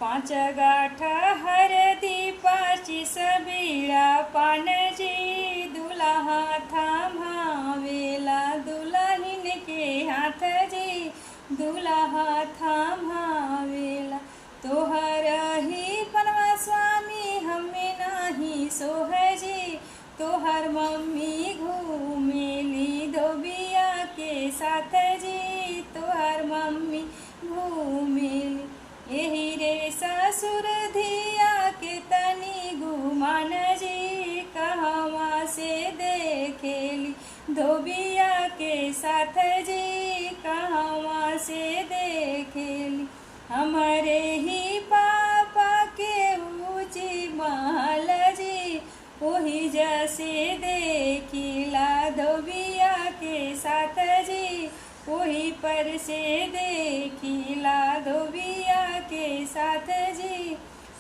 पाँच गाठ हरदी पाची सबीड़ा पान जी दुल्हा थामावेला दुल्हन के हाथ जी दुल्हा थामावेला। तोहर ही पनवा स्वामी हमें नाही सोहजी तोहर मम्मी घूमेली धोबिया के साथ जी तोहर मम्मी घूमेली। यही रे ससुर धिया के तनी घुमान जी कहवा से देखेली धोबिया के साथ जी कहवा से देखेली। हमारे ही पापा के ऊँची महल जी वही जैसे देखिला धोबिया के साथ जी वही पर से देखिला धोबिया के साथ जी।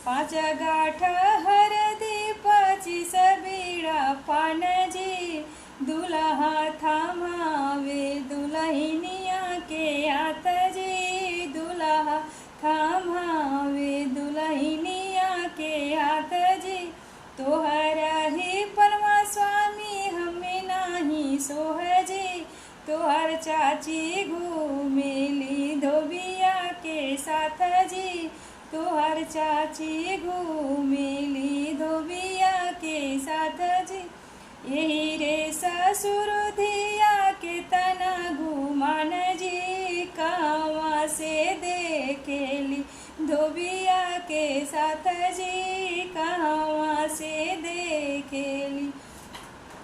पाँच गाठ हरदी पाची सबीड़ा पान जी दुल्हा थामावे दुल्हनिया के हाथ जी दुल्हा थामावे दुल्हनिया के हाथ जी। तोहर ही परमा स्वामी हमें नाही सोहजी तोहर चाची घूमेली धोबिया के साथ जी तोहर चाची घूमेली धोबिया के साथ जी। यही रे ससुर धिया के तना घुमान जी कहवा से देखेली धोबिया के साथ जी कहवा से देखेली।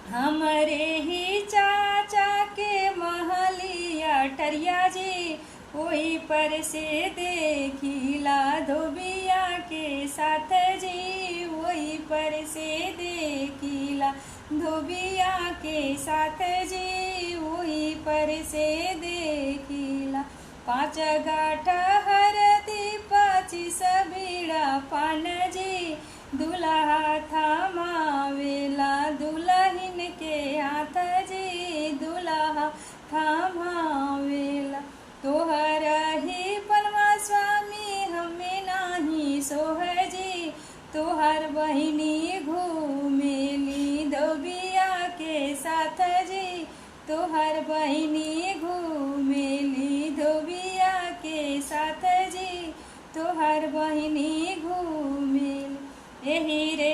हमरे ही चाचा के महलिया टरिया जी वही पर से देखिला धोबिया के साथ जी वही पर से देखिला धोबिया के साथ जी वही पर से देखिला। पाँच गाठ हरदी पाची सबीड़ा पान जी दुल्हा थामावेला दुल्हन के हाथ जी दुल्हा थामावेला। तोहर ही पनवा स्वामी हमें नाही सोहजी तोहर बहिनी घूमेली धोबिया के साथ जी तोहर बहिनी घूमेली धोबिया के साथ जी तोहर बहिनी घूमेली। यही रे